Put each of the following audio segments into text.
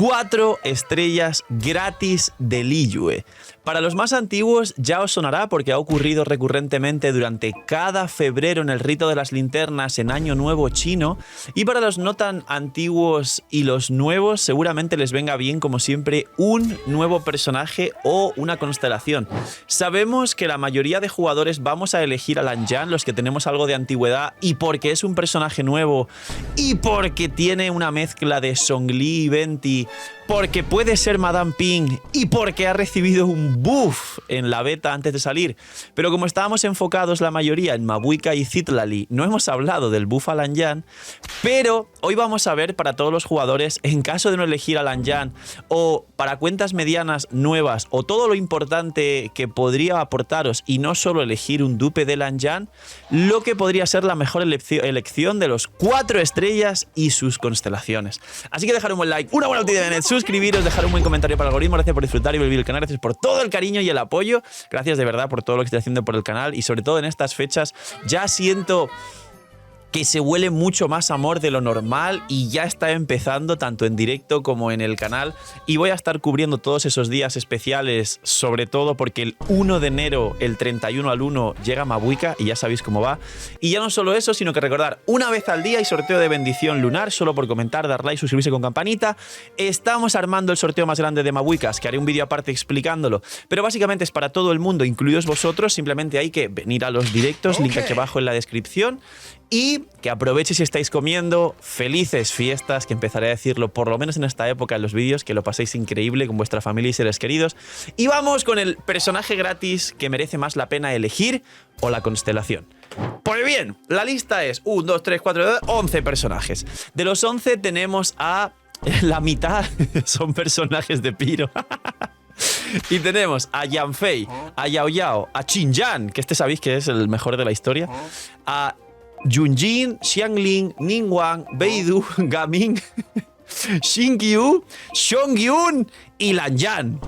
4 estrellas gratis de Liyue. Para los más antiguos ya os sonará porque ha ocurrido recurrentemente durante cada febrero en el rito de las linternas en Año Nuevo chino, y para los no tan antiguos y los nuevos seguramente les venga bien, como siempre, un nuevo personaje o una constelación. Sabemos que la mayoría de jugadores vamos a elegir a Lan Yan, los que tenemos algo de antigüedad, y porque es un personaje nuevo y porque tiene una mezcla de Zhongli y Venti, porque puede ser Madame Ping y porque ha recibido un buff en la beta antes de salir. Pero como estábamos enfocados la mayoría en Mabuika y Citlali, no hemos hablado del buff a Lan Yan, pero hoy vamos a ver para todos los jugadores, en caso de no elegir a Lan Yan, o para cuentas medianas nuevas, o todo lo importante que podría aportaros y no solo elegir un dupe de Lan Yan, lo que podría ser la mejor elección de los 4 estrellas y sus constelaciones. Así que dejar un buen like, una buena noticia de net, suscribiros, dejar un buen comentario para el algoritmo. Gracias por disfrutar y ver el canal, gracias por todo el cariño y el apoyo, gracias de verdad por todo lo que estoy haciendo por el canal, y sobre todo en estas fechas ya siento que se huele mucho más amor de lo normal y ya está empezando tanto en directo como en el canal, y voy a estar cubriendo todos esos días especiales, sobre todo porque el 1 de enero, el 31 al 1, llega Mabuika y ya sabéis cómo va. Y ya no solo eso, sino que recordar, una vez al día hay sorteo de bendición lunar, solo por comentar, dar like, suscribirse con campanita. Estamos armando el sorteo más grande de Mabuikas, que haré un vídeo aparte explicándolo, pero básicamente es para todo el mundo, incluidos vosotros. Simplemente hay que venir a los directos, link aquí abajo en la descripción. Y que aprovechéis si estáis comiendo. Felices fiestas, que empezaré a decirlo por lo menos en esta época en los vídeos, que lo paséis increíble con vuestra familia y seres queridos. Y vamos con el personaje gratis que merece más la pena elegir, o la constelación. Pues bien, la lista es 1, 2, 3, 4, 11 personajes. De los 11 tenemos a la mitad son personajes de Piro. Y tenemos a Yanfei, a Yao Yao, a Xinjiang, que este sabéis que es el mejor de la historia, a Yunjin, Xiangling, Ningguang, Beidou, Gaming, Xingqiu, Zhongyun y Lan Yan.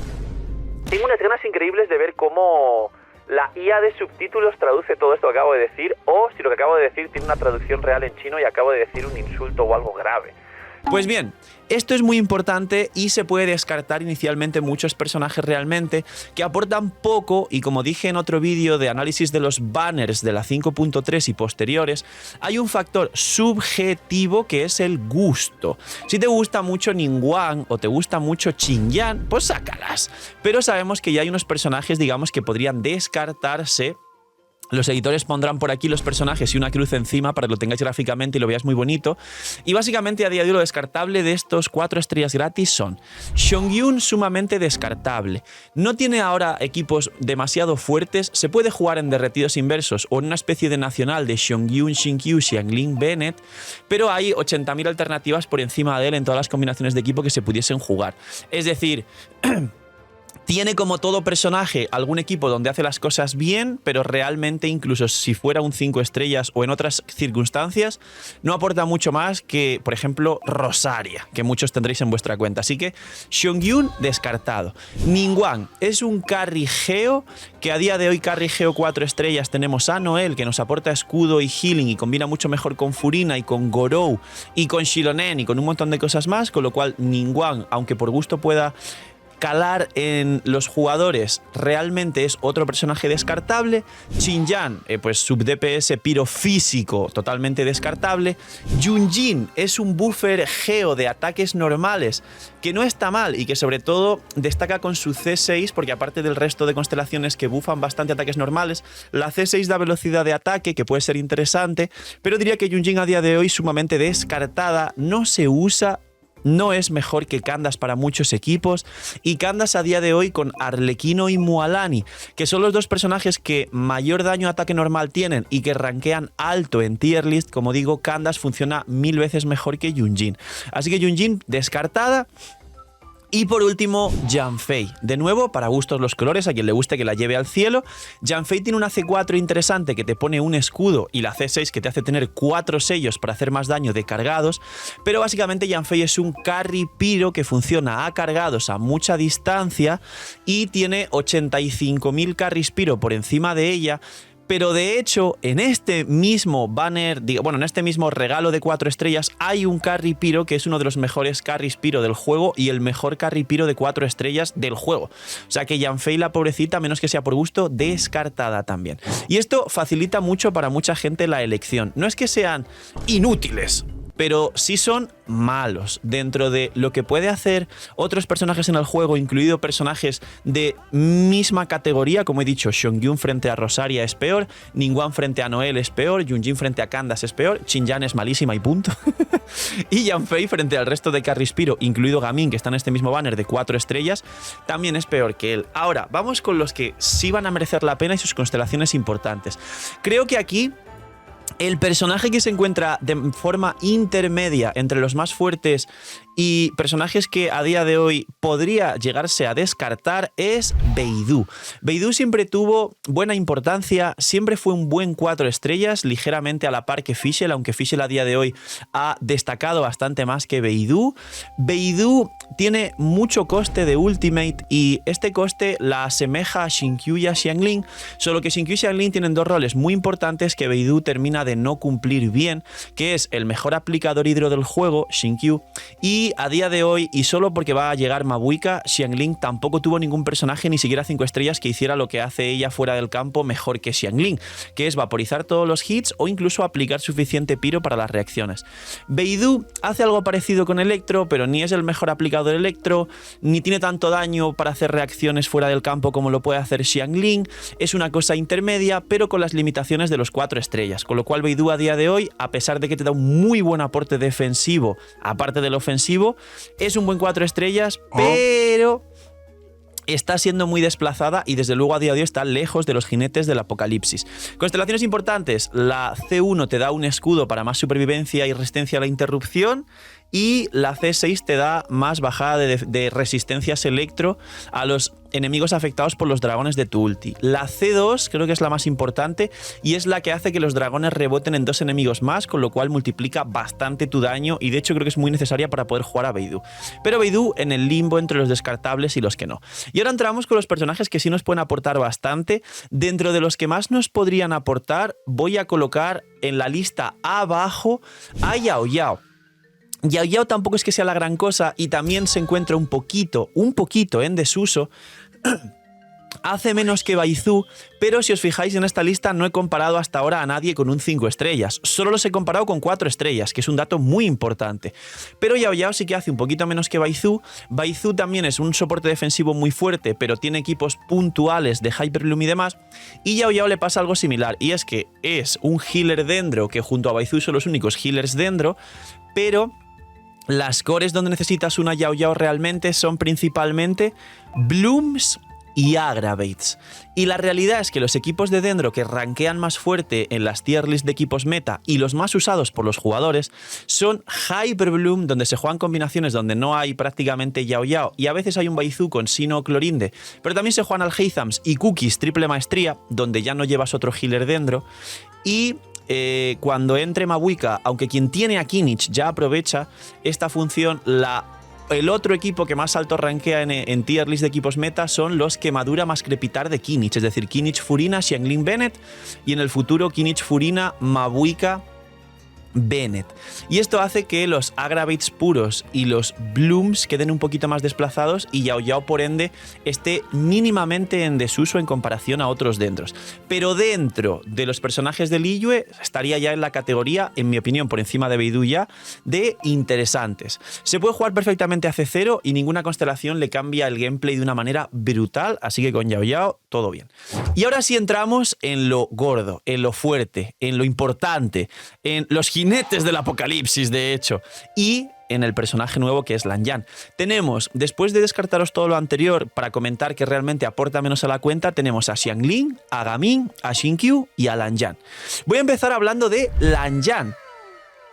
Tengo unas ganas increíbles de ver cómo la IA de subtítulos traduce todo esto que acabo de decir, o si lo que acabo de decir tiene una traducción real en chino y acabo de decir un insulto o algo grave. Pues bien, esto es muy importante y se puede descartar inicialmente muchos personajes realmente que aportan poco, y como dije en otro vídeo de análisis de los banners de la 5.3 y posteriores, hay un factor subjetivo que es el gusto. Si te gusta mucho Ningguang o te gusta mucho Xinjiang, pues sácalas. Pero sabemos que ya hay unos personajes, digamos, que podrían descartarse. Los editores pondrán por aquí los personajes y una cruz encima para que lo tengáis gráficamente y lo veáis muy bonito. Y básicamente a día de hoy lo descartable de estos 4 estrellas gratis son Zhongyun, sumamente descartable. No tiene ahora equipos demasiado fuertes, se puede jugar en derretidos inversos o en una especie de nacional de Zhongyun, Xingqiu, Xiangling, Bennett, pero hay 80.000 alternativas por encima de él en todas las combinaciones de equipo que se pudiesen jugar. Es decir, tiene como todo personaje algún equipo donde hace las cosas bien, pero realmente incluso si fuera un 5 estrellas o en otras circunstancias, no aporta mucho más que, por ejemplo, Rosaria, que muchos tendréis en vuestra cuenta. Así que Zhongyun descartado. Ningguang es un carry geo, que a día de hoy carry geo 4 estrellas tenemos a Noel, que nos aporta escudo y healing y combina mucho mejor con Furina y con Gorou y con Xilonen y con un montón de cosas más, con lo cual Ningguang, aunque por gusto pueda calar en los jugadores, realmente es otro personaje descartable. Xinjiang, pues sub DPS piro físico, totalmente descartable. Yunjin es un buffer geo de ataques normales que no está mal y que sobre todo destaca con su C6, porque aparte del resto de constelaciones que bufan bastante ataques normales, la C6 da velocidad de ataque, que puede ser interesante, pero diría que Yunjin a día de hoy sumamente descartada, no se usa. No es mejor que Candace para muchos equipos, y Candace a día de hoy con Arlequino y Mualani, que son los dos personajes que mayor daño a ataque normal tienen y que rankean alto en tier list, como digo, Candace funciona 1000 veces mejor que Yunjin. Así que Yunjin descartada. Y por último, Yanfei. De nuevo, para gustos los colores, a quien le guste que la lleve al cielo. Yanfei tiene una C4 interesante que te pone un escudo y la C6 que te hace tener 4 sellos para hacer más daño de cargados. Pero básicamente Yanfei es un carry piro que funciona a cargados a mucha distancia y tiene 85.000 carries piro por encima de ella. Pero de hecho, en este mismo banner, en este mismo regalo de 4 estrellas, hay un Carry Piro que es uno de los mejores Carries Piro del juego y el mejor Carry Piro de 4 estrellas del juego. O sea que Yanfei, la pobrecita, menos que sea por gusto, descartada también. Y esto facilita mucho para mucha gente la elección. No es que sean inútiles, pero sí son malos dentro de lo que puede hacer otros personajes en el juego, incluido personajes de misma categoría. Como he dicho, Xiongyun frente a Rosaria es peor, Ningguang frente a Noelle es peor, Yunjin frente a Candace es peor, Xinyan es malísima y punto. Y Yanfei frente al resto de Carries Piro, incluido Gaming, que está en este mismo banner de 4 estrellas, también es peor que él. Ahora, vamos con los que sí van a merecer la pena y sus constelaciones importantes. Creo que aquí el personaje que se encuentra de forma intermedia entre los más fuertes y personajes que a día de hoy podría llegarse a descartar es Beidou. Beidou siempre tuvo buena importancia, siempre fue un buen 4 estrellas, ligeramente a la par que Fischl, aunque Fischl a día de hoy ha destacado bastante más que Beidou. Beidou tiene mucho coste de Ultimate y este coste la asemeja a Xingqiu y a Xiangling, solo que Xingqiu y Xiangling tienen dos roles muy importantes que Beidou termina de no cumplir bien, que es el mejor aplicador hidro del juego, Xingqiu, y a día de hoy, y solo porque va a llegar Mabuika, Xiangling tampoco tuvo ningún personaje, ni siquiera 5 estrellas, que hiciera lo que hace ella fuera del campo mejor que Xiangling, que es vaporizar todos los hits o incluso aplicar suficiente piro para las reacciones. Beidou hace algo parecido con Electro, pero ni es el mejor aplicador Electro, ni tiene tanto daño para hacer reacciones fuera del campo como lo puede hacer Xiangling. Es una cosa intermedia, pero con las limitaciones de los 4 estrellas, con lo cual Beidou a día de hoy, a pesar de que te da un muy buen aporte defensivo, aparte del ofensivo, es un buen 4 estrellas, pero está siendo muy desplazada y desde luego a día de hoy está lejos de los jinetes del apocalipsis. Constelaciones importantes: la C1 te da un escudo para más supervivencia y resistencia a la interrupción, y la C6 te da más bajada de resistencias electro a los enemigos afectados por los dragones de tu ulti. La C2 creo que es la más importante y es la que hace que los dragones reboten en 2 enemigos más, con lo cual multiplica bastante tu daño y de hecho creo que es muy necesaria para poder jugar a Beidou. Pero Beidou en el limbo entre los descartables y los que no. Y ahora entramos con los personajes que sí nos pueden aportar bastante. Dentro de los que más nos podrían aportar, voy a colocar en la lista abajo a Yao Yao. Yao Yao tampoco es que sea la gran cosa y también se encuentra un poquito en desuso. Hace menos que Baizu, pero si os fijáis en esta lista no he comparado hasta ahora a nadie con un 5 estrellas. Solo los he comparado con 4 estrellas, que es un dato muy importante. Pero Yao Yao sí que hace un poquito menos que Baizu. Baizu también es un soporte defensivo muy fuerte, pero tiene equipos puntuales de Hyperbloom y demás. Y Yao Yao le pasa algo similar, y es que es un healer dendro, que junto a Baizu son los únicos healers dendro, pero las cores donde necesitas una Yao Yao realmente son principalmente Blooms y Aggravates. Y la realidad es que los equipos de dendro que rankean más fuerte en las tier list de equipos meta y los más usados por los jugadores son Hyperbloom, donde se juegan combinaciones donde no hay prácticamente Yao Yao, y a veces hay un Baizu con Sino o Clorinde, pero también se juegan Alhaithams y Cookies triple maestría, donde ya no llevas otro healer dendro. Y cuando entre Mabuika, aunque quien tiene a Kinich ya aprovecha esta función, el otro equipo que más alto rankea en tier list de equipos meta son los Quemadura más Crepitar de Kinich, es decir, Kinich Furina, Xiangling Bennett, y en el futuro Kinich Furina, Mabuika Bennett. Y esto hace que los Aggravates puros y los Blooms queden un poquito más desplazados y Yao Yao por ende esté mínimamente en desuso en comparación a otros dendros. Pero dentro de los personajes de Liyue estaría ya en la categoría, en mi opinión por encima de Beidou ya, de interesantes. Se puede jugar perfectamente a C0 y ninguna constelación le cambia el gameplay de una manera brutal, así que con Yao Yao todo bien. Y ahora sí entramos en lo gordo, en lo fuerte, en lo importante, en los jinetes del apocalipsis, de hecho, y en el personaje nuevo que es Lan Yan. Tenemos, después de descartaros todo lo anterior para comentar que realmente aporta menos a la cuenta, tenemos a Xiangling, a Gaming, a Xingqiu y a Lan Yan. Voy a empezar hablando de Lan Yan.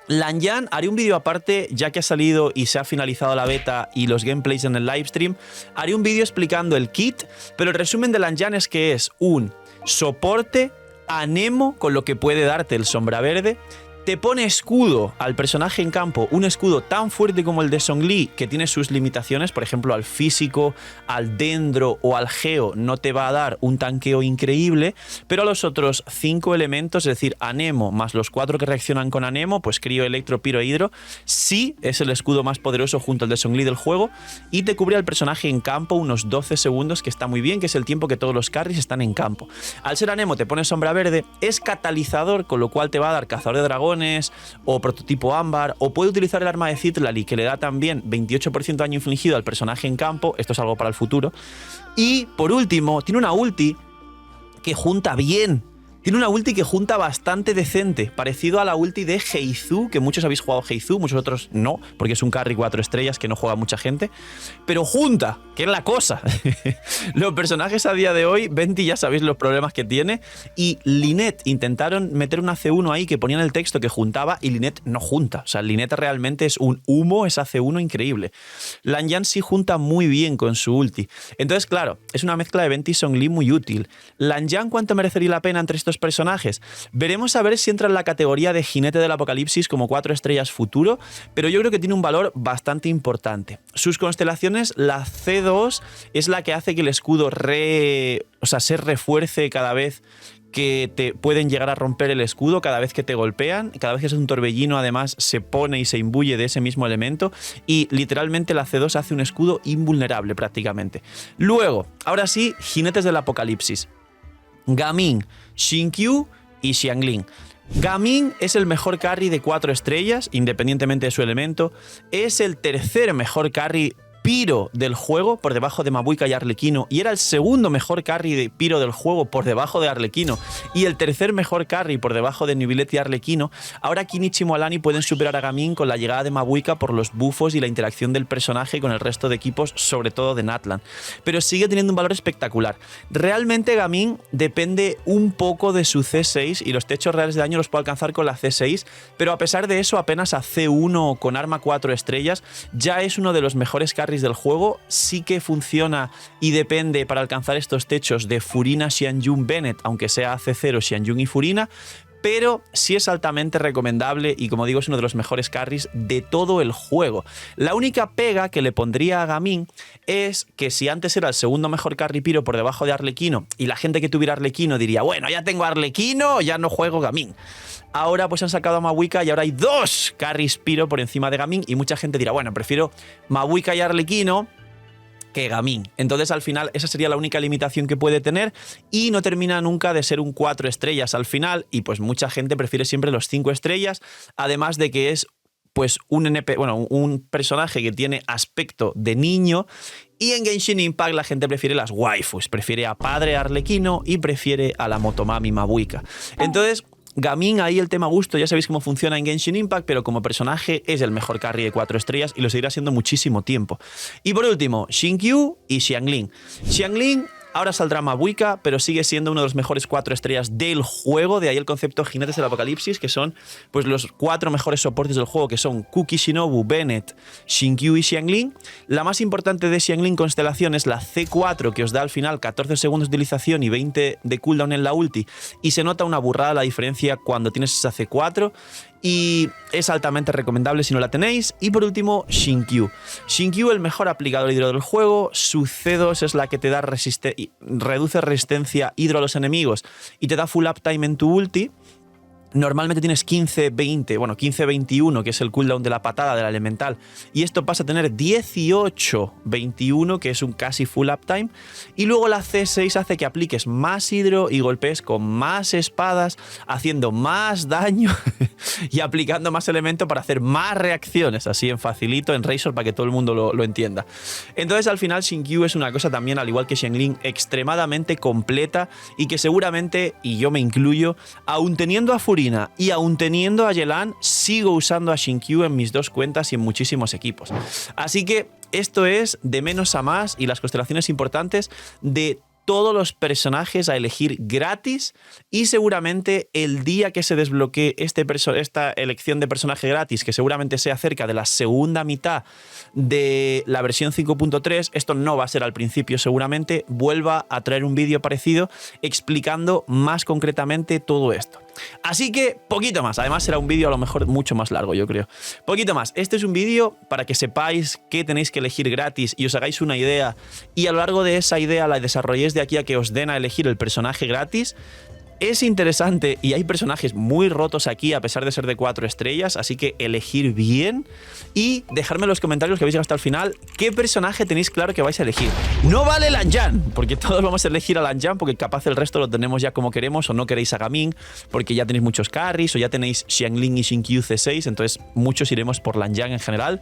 Lan Yan, haré un vídeo aparte ya que ha salido y se ha finalizado la beta y los gameplays en el livestream. Haré un vídeo explicando el kit, pero el resumen de Lan Yan es que es un soporte anemo con lo que puede darte el sombra verde. Te pone escudo al personaje en campo, un escudo tan fuerte como el de Zhongli, que tiene sus limitaciones, por ejemplo, al físico, al dendro o al geo no te va a dar un tanqueo increíble, pero a los otros 5 elementos, es decir, Anemo más los 4 que reaccionan con Anemo, pues Crío, Electro, Piro e Hidro, sí es el escudo más poderoso junto al de Zhongli del juego y te cubre al personaje en campo unos 12 segundos, que está muy bien, que es el tiempo que todos los carries están en campo. Al ser Anemo te pone sombra verde, es catalizador, con lo cual te va a dar cazador de dragones o prototipo ámbar, o puede utilizar el arma de Citlali, que le da también 28% de daño infligido al personaje en campo. Esto es algo para el futuro. Y por último, tiene una ulti que junta bien. Tiene una ulti que junta bastante decente, parecido a la ulti de Heizu, que muchos habéis jugado Heizu, muchos otros no, porque es un carry 4 estrellas que no juega mucha gente, pero junta, que es la cosa. Los personajes a día de hoy, Venti ya sabéis los problemas que tiene, y Lynette intentaron meter una C1 ahí que ponían el texto que juntaba, y Lynette no junta. O sea, Lynette realmente es un humo, esa C1 increíble. Lan Yan sí junta muy bien con su ulti. Entonces, claro, es una mezcla de Venti y Zhongli muy útil. Lan Yan, ¿cuánto merecería la pena entre estos personajes? Veremos a ver si entra en la categoría de jinete del apocalipsis como 4 estrellas futuro, pero yo creo que tiene un valor bastante importante. Sus constelaciones, la C2 es la que hace que el escudo se refuerce cada vez que te pueden llegar a romper el escudo, cada vez que te golpean, cada vez que es un torbellino además se pone y se imbuye de ese mismo elemento, y literalmente la C2 hace un escudo invulnerable prácticamente. Luego, ahora sí, jinetes del apocalipsis. Gaming, Xingqiu y Xiangling. Gaming es el mejor carry de 4 estrellas, independientemente de su elemento. Es el tercer mejor carry Piro del juego, por debajo de Mabuika y Arlequino, y era el segundo mejor carry de Piro del juego, por debajo de Arlequino, y el tercer mejor carry por debajo de Neuvillette y Arlequino. Ahora Kinichi y Mualani pueden superar a Gaming con la llegada de Mabuika por los buffos y la interacción del personaje con el resto de equipos, sobre todo de Natlan. Pero sigue teniendo un valor espectacular. Realmente Gaming depende un poco de su C6 y los techos reales de daño los puede alcanzar con la C6, pero a pesar de eso apenas a C1 con arma 4 estrellas ya es uno de los mejores carries del juego. Sí que funciona y depende para alcanzar estos techos de Furina, Xianjun, Bennett, aunque sea C0, Xianjun y Furina, pero sí es altamente recomendable y, como digo, es uno de los mejores carries de todo el juego. La única pega que le pondría a Gaming es que si antes era el segundo mejor carry Piro por debajo de Arlequino y la gente que tuviera Arlequino diría, bueno, ya tengo Arlequino, ya no juego Gaming. Ahora pues han sacado a Mabuika y ahora hay 2 carries Piro por encima de Gaming y mucha gente dirá, bueno, prefiero Mabuika y Arlequino que Gaming. Entonces al final esa sería la única limitación que puede tener y no termina nunca de ser un 4 estrellas al final, y pues mucha gente prefiere siempre los 5 estrellas, además de que es pues un personaje que tiene aspecto de niño, y en Genshin Impact la gente prefiere las waifus, prefiere a padre Arlequino y prefiere a la motomami Mabuika. Entonces Gaming, ahí el tema gusto, ya sabéis cómo funciona en Genshin Impact, pero como personaje es el mejor carry de 4 estrellas y lo seguirá siendo muchísimo tiempo. Y por último, Xingqiu y Xiangling. Xiangling ahora saldrá Mabuika, pero sigue siendo uno de los mejores 4 estrellas del juego, de ahí el concepto Jinetes del Apocalipsis, que son pues los 4 mejores soportes del juego, que son Kuki, Shinobu, Bennett, Xingqiu y Xiangling. La más importante de Xiangling constelación es la C4, que os da al final 14 segundos de utilización y 20 de cooldown en la ulti, y se nota una burrada la diferencia cuando tienes esa C4, y es altamente recomendable si no la tenéis. Y por último, Xingqiu. Xingqiu, el mejor aplicador hidro del juego. Su C2 es la que te da reduce resistencia hidro a los enemigos y te da full uptime en tu ulti. Normalmente tienes 15-21, que es el cooldown de la patada de la elemental, y esto pasa a tener 18-21, que es un casi full uptime, y luego la C6 hace que apliques más hidro y golpees con más espadas, haciendo más daño y aplicando más elemento para hacer más reacciones, así en facilito, en Razor, para que todo el mundo lo entienda. Entonces al final Xingqiu es una cosa también, al igual que Xiangling, extremadamente completa, y que seguramente, y yo me incluyo, aún teniendo a Furina y aún teniendo a Yelan, sigo usando a Xingqiu en mis 2 cuentas y en muchísimos equipos. Así que esto es de menos a más, y las constelaciones importantes de todos los personajes a elegir gratis, y seguramente el día que se desbloquee esta elección de personaje gratis, que seguramente sea cerca de la segunda mitad de la versión 5.3, esto no va a ser al principio, seguramente vuelva a traer un vídeo parecido explicando más concretamente todo esto. Así que, poquito más. Además, será un vídeo a lo mejor mucho más largo, yo creo. Poquito más. Este es un vídeo para que sepáis qué tenéis que elegir gratis y os hagáis una idea. Y a lo largo de esa idea la desarrolléis de aquí a que os den a elegir el personaje gratis. Es interesante y hay personajes muy rotos aquí a pesar de ser de 4 estrellas, así que elegir bien y dejadme en los comentarios que habéis llegado hasta el final qué personaje tenéis claro que vais a elegir. No vale Lan Jan, porque todos vamos a elegir a Lan Jan porque capaz el resto lo tenemos ya como queremos o no queréis a Gaming porque ya tenéis muchos carries o ya tenéis Xiangling y Xingqiu C6, entonces muchos iremos por Lan Jan en general,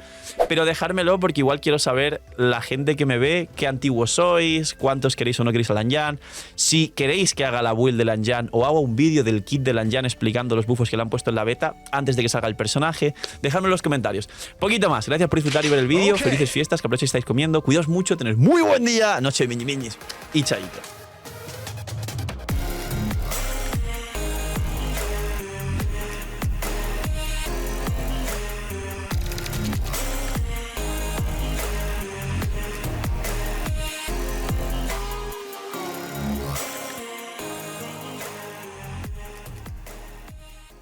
pero dejármelo porque igual quiero saber la gente que me ve, qué antiguos sois, cuántos queréis o no queréis a Lan Jan, si queréis que haga la build de Lan Jan o hago un vídeo del kit de Lan Jan explicando los buffos que le han puesto en la beta antes de que salga el personaje. Dejadme en los comentarios. Poquito más. Gracias por disfrutar y ver el vídeo. Felices fiestas, que aprovechen si estáis comiendo. Cuidaos mucho, tenéis muy buen día. Noche de miñis y chaito.